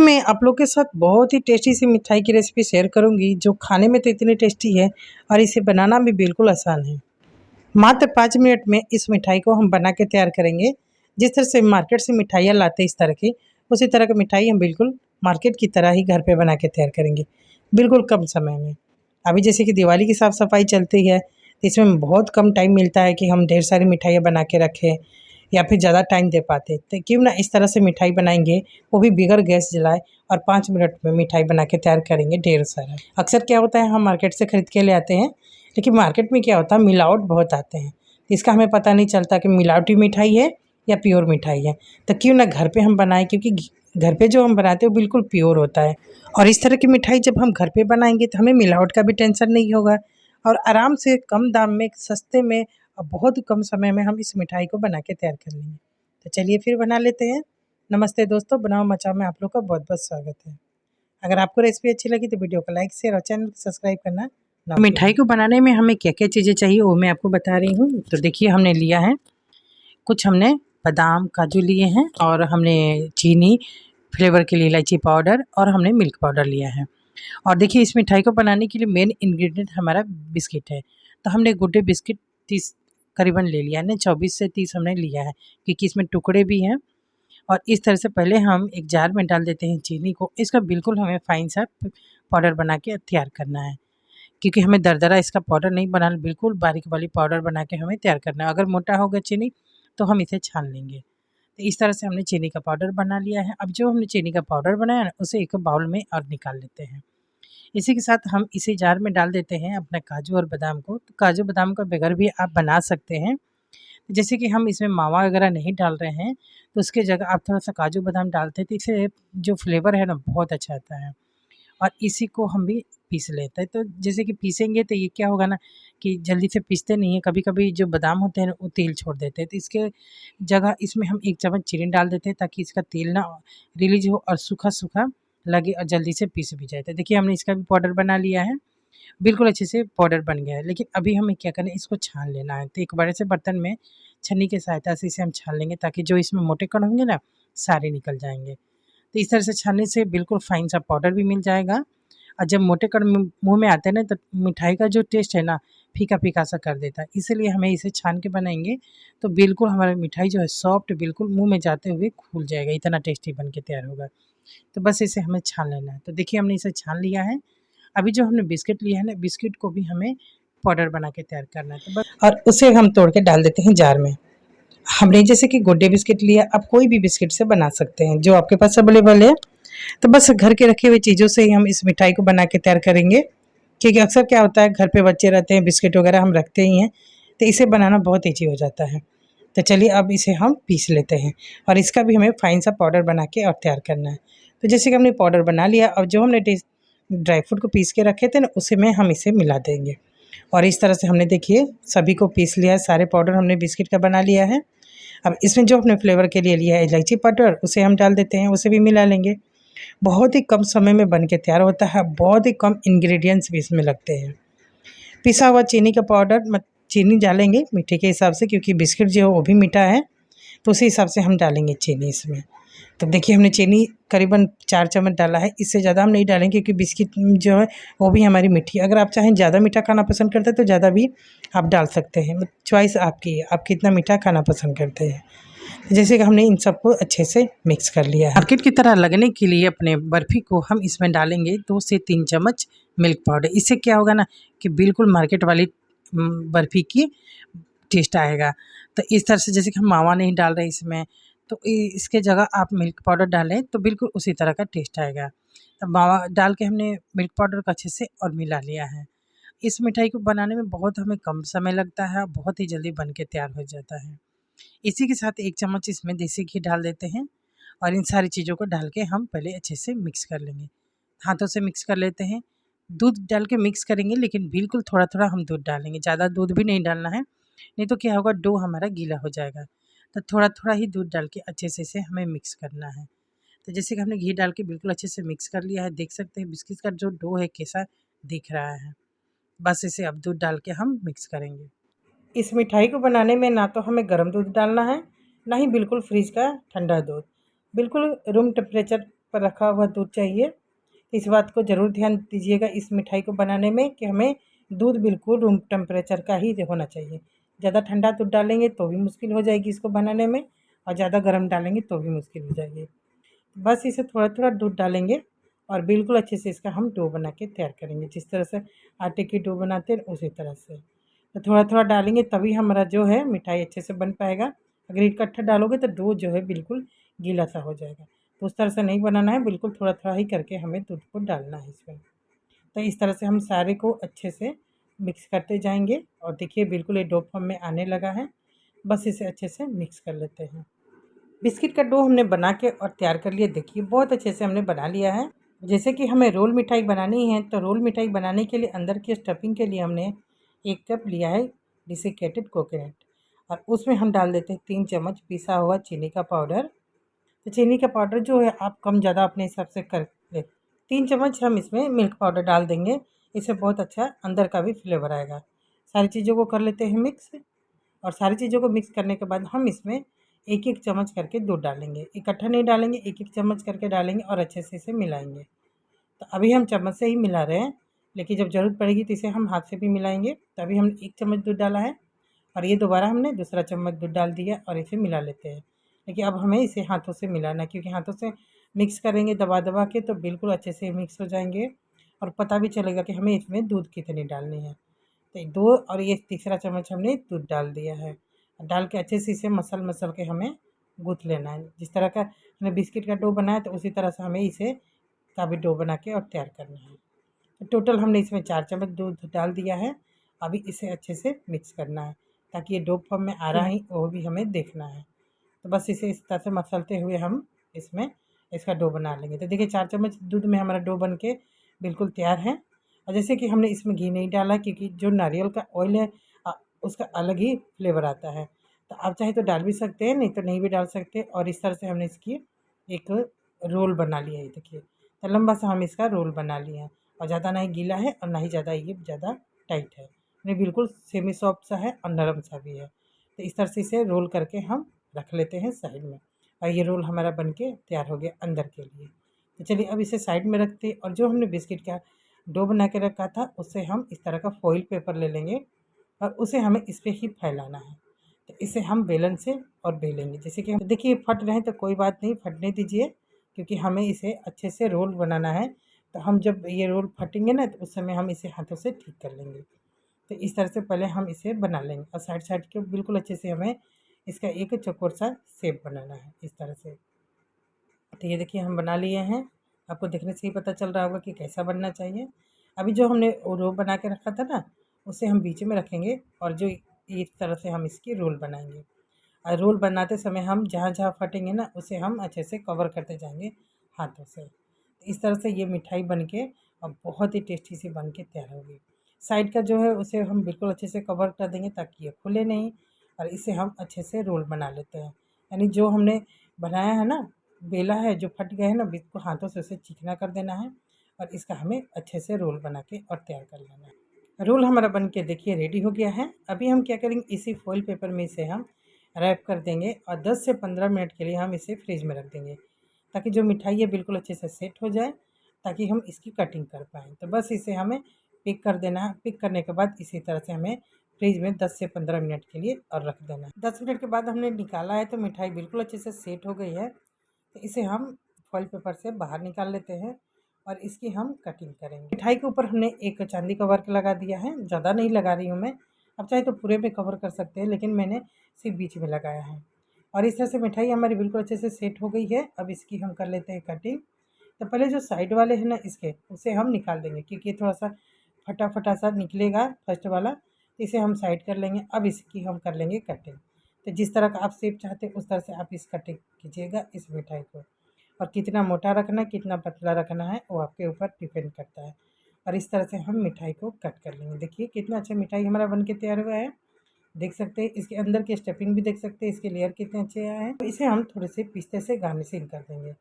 मैं आप लोग के साथ बहुत ही टेस्टी सी मिठाई की रेसिपी शेयर करूंगी जो खाने में तो इतनी टेस्टी है और इसे बनाना भी बिल्कुल आसान है। मात्र 5 मिनट में इस मिठाई को हम बना के तैयार करेंगे। जिस तरह से मार्केट से मिठाइयाँ लाते हैं इस तरह की, उसी तरह की मिठाई हम बिल्कुल मार्केट की तरह ही घर पे बना के तैयार करेंगे, बिल्कुल कम समय में। अभी जैसे कि दिवाली की साफ़ सफाई चलती है, तो इसमें बहुत कम टाइम मिलता है कि हम ढेर सारी मिठाइयाँ बना के रखें या फिर ज़्यादा टाइम दे पाते। तो क्यों ना इस तरह से मिठाई बनाएंगे, वो भी बगैर गैस जलाए, और 5 मिनट में मिठाई बना के तैयार करेंगे ढेर सारा। अक्सर क्या होता है, हम मार्केट से खरीद के ले आते हैं, लेकिन मार्केट में क्या होता है, मिलावट बहुत आते हैं। इसका हमें पता नहीं चलता कि मिलावटी मिठाई है या प्योर मिठाई है। तो क्यों ना घर पे हम बनाएं, क्योंकि घर पे जो हम बनाते हैं वो बिल्कुल प्योर होता है। और इस तरह की मिठाई जब हम घर पे बनाएंगे तो हमें मिलावट का भी टेंशन नहीं होगा, और आराम से कम दाम में, सस्ते में और बहुत कम समय में हम इस मिठाई को बना के तैयार कर लेंगे। तो चलिए फिर बना लेते हैं। नमस्ते दोस्तों, बनाओ मचाओ में आप लोग का बहुत बहुत स्वागत है। अगर आपको रेसिपी अच्छी लगी तो वीडियो को लाइक, शेयर और चैनल को सब्सक्राइब करना ना भूलें। मिठाई को बनाने में हमें क्या क्या चीज़ें चाहिए वो मैं आपको बता रही हूँ। तो देखिए, हमने लिया है कुछ, हमने बादाम काजू लिए हैं, और हमने चीनी, फ्लेवर के लिए इलायची पाउडर, और हमने मिल्क पाउडर लिया है। और देखिए, इस मिठाई को बनाने के लिए मेन इंग्रेडिएंट हमारा बिस्किट है। तो हमने गुड डे बिस्किट 30 करीबन ले लिया है, 24 से 30 हमने लिया है, क्योंकि इसमें टुकड़े भी हैं। और इस तरह से पहले हम एक जार में डाल देते हैं चीनी को। इसका बिल्कुल हमें फाइन सा पाउडर बना के तैयार करना है, क्योंकि हमें दरदरा इसका पाउडर नहीं बनाना, बिल्कुल बारीक वाली पाउडर बना के हमें तैयार करना है। अगर मोटा होगा चीनी तो हम इसे छान लेंगे। तो इस तरह से हमने चीनी का पाउडर बना लिया है। अब जो हमने चीनी का पाउडर बनाया ना, उसे एक बाउल में और निकाल लेते हैं। इसी के साथ हम इसी जार में डाल देते हैं अपना काजू और बादाम को। तो काजू बादाम का बगैर भी आप बना सकते हैं। जैसे कि हम इसमें मावा वगैरह नहीं डाल रहे हैं, तो उसके जगह आप थोड़ा-सा काजू बादाम डालते हैं, तो इससे जो फ्लेवर है ना, बहुत अच्छा आता है। और इसी को हम भी पीस लेते हैं। तो जैसे कि पीसेंगे तो ये क्या होगा ना, कि जल्दी से पीसते नहीं हैं। कभी-कभी जो बादाम होते हैं ना, वो तेल छोड़ देते हैं। तो इसके जगह इसमें हम 1 चम्मच चीनी डाल देते हैं, ताकि इसका तेल ना रिलीज़ हो और सूखा-सूखा लगे और जल्दी से पीस भी जाए। तो देखिए, हमने इसका भी पाउडर बना लिया है, बिल्कुल अच्छे से पाउडर बन गया है। लेकिन अभी हमें क्या करना है, इसको छान लेना है। तो एक बड़े से बर्तन में छन्नी की सहायता से इसे हम छान लेंगे, ताकि जो इसमें मोटे कण होंगे ना, सारे निकल जाएँगे। तो इस तरह से छानने से बिल्कुल फाइन सा पाउडर भी मिल जाएगा। और जब मोटे कण मुँह में आते हैं ना, तो मिठाई का जो टेस्ट है ना, फीका-फीका सा कर देता है। इसीलिए हमें इसे छान के बनाएँगे, तो बिल्कुल हमारी मिठाई जो है सॉफ्ट, बिल्कुल मुँह में जाते हुए घुल जाएगा, इतना टेस्टी बन के तैयार होगा। तो बस इसे हमें छान लेना है। तो देखिए, हमने इसे छान लिया है। अभी जो हमने बिस्किट लिया है ना, बिस्किट को भी हमें पाउडर बना के तैयार करना है। तो बस, और उसे हम तोड़ के डाल देते हैं जार में। हमने जैसे कि गुड डे बिस्किट लिया, आप कोई भी बिस्किट से बना सकते हैं जो आपके पास अवेलेबल है। तो बस घर के रखे हुए चीज़ों से ही हम इस मिठाई को बना के तैयार करेंगे, क्योंकि अक्सर क्या होता है, घर पे बच्चे रहते हैं, बिस्किट वगैरह हम रखते ही हैं, तो इसे बनाना बहुत ईजी हो जाता है। तो चलिए, अब इसे हम पीस लेते हैं, और इसका भी हमें फाइन सा पाउडर बना के और तैयार करना है। तो जैसे कि हमने पाउडर बना लिया, और जो हमने ड्राई फ्रूट को पीस के रखे थे ना, उसी में हम इसे मिला देंगे। और इस तरह से हमने, देखिए, सभी को पीस लिया है, सारे पाउडर हमने बिस्किट का बना लिया है। अब इसमें जो हमने फ्लेवर के लिए लिया है इलायची पाउडर, उसे हम डाल देते हैं, उसे भी मिला लेंगे। बहुत ही कम समय में बन के तैयार होता है, बहुत ही कम इंग्रेडिएंट्स भी इसमें लगते हैं। पिसा हुआ चीनी का पाउडर, चीनी डालेंगे मीठे के हिसाब से, क्योंकि बिस्किट जो है वो भी मीठा है, तो उसी हिसाब से हम डालेंगे चीनी इसमें। तो देखिए, हमने चीनी करीबन 4 चम्मच डाला है, इससे ज़्यादा हम नहीं डालेंगे, क्योंकि बिस्किट जो है वो भी हमारी मीठी है। अगर आप चाहें ज़्यादा मीठा खाना पसंद करते हैं तो ज़्यादा भी आप डाल सकते हैं, चॉइस आपकी है, आप कितना मीठा खाना पसंद करते हैं। जैसे कि हमने इन सबको अच्छे से मिक्स कर लिया है। मार्केट की तरह लगने के लिए अपने बर्फ़ी को हम इसमें डालेंगे 2 से 3 चम्मच मिल्क पाउडर। इससे क्या होगा ना, कि बिल्कुल मार्केट वाली बर्फ़ी की टेस्ट आएगा। तो इस तरह से, जैसे कि हम मावा नहीं डाल रहे इसमें, तो इसके जगह आप मिल्क पाउडर डालें तो बिल्कुल उसी तरह का टेस्ट आएगा। तो मावा डाल के हमने मिल्क पाउडर को अच्छे से और मिला लिया है। इस मिठाई को बनाने में बहुत हमें कम समय लगता है, बहुत ही जल्दी बन के तैयार हो जाता है। इसी के साथ 1 चम्मच इसमें देसी घी डाल देते हैं, और इन सारी चीज़ों को डाल के हम पहले अच्छे से मिक्स कर लेंगे। हाथों से मिक्स कर लेते हैं। दूध डाल के मिक्स करेंगे, लेकिन बिल्कुल थोड़ा-थोड़ा हम दूध डालेंगे, ज़्यादा दूध भी नहीं डालना है, नहीं तो क्या होगा, डो हमारा गीला हो जाएगा। तो थोड़ा-थोड़ा ही दूध डाल के अच्छे से इसे हमें मिक्स करना है। तो जैसे कि हमने घी डाल के बिल्कुल अच्छे से मिक्स कर लिया है, देख सकते हैं बिस्किट का जो डो है कैसा दिख रहा है। बस इसे अब दूध डाल के हम मिक्स करेंगे। इस मिठाई को बनाने में ना तो हमें गर्म दूध डालना है, ना ही बिल्कुल फ्रिज का ठंडा दूध। बिल्कुल रूम टेम्परेचर पर रखा हुआ दूध चाहिए। इस बात को ज़रूर ध्यान दीजिएगा इस मिठाई को बनाने में कि हमें दूध बिल्कुल रूम टेम्परेचर का ही होना चाहिए। ज़्यादा ठंडा दूध डालेंगे तो भी मुश्किल हो जाएगी इसको बनाने में, और ज़्यादा गर्म डालेंगे तो भी मुश्किल हो जाएगी। बस इसे थोड़ा थोड़ा दूध डालेंगे और बिल्कुल अच्छे से इसका हम डो बना के तैयार करेंगे। जिस तरह से आटे की डो बनाते हैं उसी तरह से तो थोड़ा थोड़ा डालेंगे, तभी हमारा जो है मिठाई अच्छे से बन पाएगा। अगर इकट्ठा डालोगे तो डो जो है बिल्कुल गीला सा हो जाएगा। तो उस तरह से नहीं बनाना है, बिल्कुल थोड़ा थोड़ा ही करके हमें दूध को डालना है इसमें। तो इस तरह से हम सारे को अच्छे से मिक्स करते जाएंगे और देखिए बिल्कुल ये डो फॉर्म में आने लगा है। बस इसे अच्छे से मिक्स कर लेते हैं। बिस्किट का डो हमने बना के और तैयार कर लिया। देखिए बहुत अच्छे से हमने बना लिया है। जैसे कि हमें रोल मिठाई बनानी है, तो रोल मिठाई बनाने के लिए अंदर की स्टफिंग के लिए हमने 1 कप लिया है डिसिकेटेड कोकोनट, और उसमें हम डाल देते हैं 3 चम्मच पिसा हुआ चीनी का पाउडर। तो चीनी का पाउडर जो है आप कम ज़्यादा अपने हिसाब से कर ले। 3 चम्मच हम इसमें मिल्क पाउडर डाल देंगे, इससे बहुत अच्छा अंदर का भी फ्लेवर आएगा। सारी चीज़ों को कर लेते हैं मिक्स, और सारी चीज़ों को मिक्स करने के बाद हम इसमें एक एक चम्मच करके दूध डालेंगे। इकट्ठा नहीं डालेंगे, एक एक चम्मच करके डालेंगे और अच्छे से इसे मिलाएंगे। तो अभी हम चम्मच से ही मिला रहे हैं, लेकिन जब ज़रूरत पड़ेगी तो इसे हम हाथ से भी मिलाएंगे। तो अभी हम 1 चम्मच दूध डाला है और ये दोबारा हमने दूसरा चम्मच दूध डाल दिया और इसे मिला लेते हैं। लेकिन अब हमें इसे हाथों से मिलाना है, क्योंकि हाथों से मिक्स करेंगे दबा दबा के तो बिल्कुल अच्छे से मिक्स हो जाएंगे और पता भी चलेगा कि हमें इसमें दूध कितनी डालनी है। तो 2 और ये तीसरा चम्मच हमने दूध डाल दिया है। डाल के अच्छे से इसे मसल मसल के हमें गूँथ लेना है। जिस तरह का हमने बिस्किट का डो बनाया तो उसी तरह से हमें इसे का भी डो बना के और तैयार करना है। तो टोटल हमने इसमें 4 चम्मच दूध डाल दिया है। अभी इसे अच्छे से मिक्स करना है ताकि ये डो फॉर्म में आ रहा है वो भी हमें देखना है। तो बस इसे इस तरह से मसलते हुए हम इसमें इसका डो बना लेंगे। तो देखिए 4 चम्मच दूध में हमारा डो बन के बिल्कुल तैयार है। और जैसे कि हमने इसमें घी नहीं डाला, क्योंकि जो नारियल का ऑयल है उसका अलग ही फ्लेवर आता है। तो आप चाहे तो डाल भी सकते हैं, नहीं तो नहीं भी डाल सकते। और इस तरह से हमने इसकी एक रोल बना लिया है। देखिए तो लंबा सा हम इसका रोल बना लिए हैं, और ज़्यादा ना ही गीला है और ना ही ज़्यादा ये ज़्यादा टाइट है। नहीं, बिल्कुल सेमी सॉफ्ट सा है और नरम सा भी है। तो इस तरह से इसे रोल करके हम रख लेते हैं साइड में, और ये रोल हमारा बन के तैयार हो गया अंदर के लिए। तो चलिए अब इसे साइड में रखते हैं, और जो हमने बिस्किट का डो बना के रखा था उससे हम इस तरह का फॉइल पेपर ले लेंगे और उसे हमें इस पर ही फैलाना है। तो इसे हम बेलन से और बेलेंगे। जैसे कि हम देखिए फट रहे हैं तो कोई बात नहीं, फटने दीजिए, क्योंकि हमें इसे अच्छे से रोल बनाना है। तो हम जब ये रोल फटेंगे ना तो उस समय हम इसे हाथों से ठीक कर लेंगे। तो इस तरह से पहले हम इसे बना लेंगे, और साइड साइड के बिल्कुल अच्छे से हमें इसका एक चौकोर सा शेप बनाना है इस तरह से। तो ये देखिए हम बना लिए हैं। आपको देखने से ही पता चल रहा होगा कि कैसा बनना चाहिए। अभी जो हमने वो रो बना के रखा था ना, उसे हम बीच में रखेंगे, और जो इस तरह से हम इसकी रोल बनाएंगे। और रोल बनाते समय हम जहाँ जहाँ फटेंगे ना उसे हम अच्छे से कवर करते जाएंगे हाथों से। इस तरह से ये मिठाई बन के और बहुत ही टेस्टी सी बन के तैयार होगी। साइड का जो है उसे हम बिल्कुल अच्छे से कवर कर देंगे ताकि ये खुले नहीं, और इसे हम अच्छे से रोल बना लेते हैं। यानी जो हमने बनाया है ना, बेला है, जो फट गए हैं ना, बिल्कुल हाथों से उसे चिकना कर देना है, और इसका हमें अच्छे से रोल बना के और तैयार कर लेना है। रोल हमारा बन के देखिए रेडी हो गया है। अभी हम क्या करेंगे, इसी फॉइल पेपर में इसे हम रैप कर देंगे और 10 से 15 मिनट के लिए हम इसे फ्रिज में रख देंगे, ताकि जो मिठाई है बिल्कुल अच्छे से सेट हो जाए, ताकि हम इसकी कटिंग कर पाएँ। तो बस इसे हमें पिक कर देना है। पिक करने के बाद इसी तरह से हमें फ्रिज में 10 से 15 मिनट के लिए और रख देना है। 10 मिनट के बाद हमने निकाला है तो मिठाई बिल्कुल अच्छे से सेट हो गई है। तो इसे हम फॉइल पेपर से बाहर निकाल लेते हैं और इसकी हम कटिंग करेंगे। मिठाई के ऊपर हमने एक चांदी का वर्क लगा दिया है, ज़्यादा नहीं लगा रही हूँ मैं। आप चाहे तो पूरे पे कवर कर सकते हैं, लेकिन मैंने सिर्फ बीच में लगाया है। और इस तरह से मिठाई हमारी बिल्कुल अच्छे से सेट हो गई है। अब इसकी हम कर लेते हैं कटिंग। तो पहले जो साइड वाले हैं ना इसके, उसे हम निकाल देंगे, क्योंकि ये थोड़ा सा फटा फटा सा निकलेगा फर्स्ट वाला। तो इसे हम साइड कर लेंगे। अब इसकी हम कर लेंगे कटिंग। तो जिस तरह का आप शेप चाहते हैं उस तरह से आप इस कटिंग कीजिएगा इस मिठाई को। और कितना मोटा रखना है कितना पतला रखना है वो आपके ऊपर डिपेंड करता है। और इस तरह से हम मिठाई को कट कर लेंगे। देखिए कितना अच्छा मिठाई हमारा बन के तैयार हुआ है। देख सकते हैं इसके अंदर की स्टफिंग भी देख सकते हैं, इसके लेयर कितने अच्छे आए हैं। तो इसे हम थोड़े से पिस्ते से गार्निशिंग कर देंगे।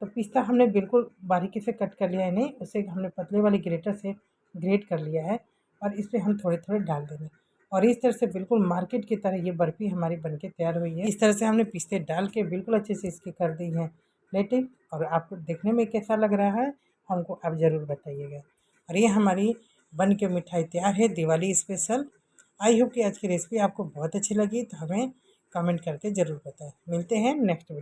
तो पिस्ता हमने बिल्कुल बारीकी से कट कर लिया है, नहीं उसे हमने पतले वाले ग्रेटर से ग्रेट कर लिया है, और इस पर हम थोड़े थोड़े डाल देंगे। और इस तरह से बिल्कुल मार्केट की तरह ये बर्फ़ी हमारी बनके तैयार हुई है। इस तरह से हमने पिस्ते डाल के बिल्कुल अच्छे से इसकी कर दी है लेटिव और आपको देखने में कैसा लग रहा है हमको आप ज़रूर बताइएगा। और ये हमारी बन के मिठाई तैयार है दिवाली स्पेशल। आई होप कि आज की रेसिपी आपको बहुत अच्छी लगी, तो हमें कमेंट करके ज़रूर बताएं। मिलते हैं नेक्स्ट वीडियो।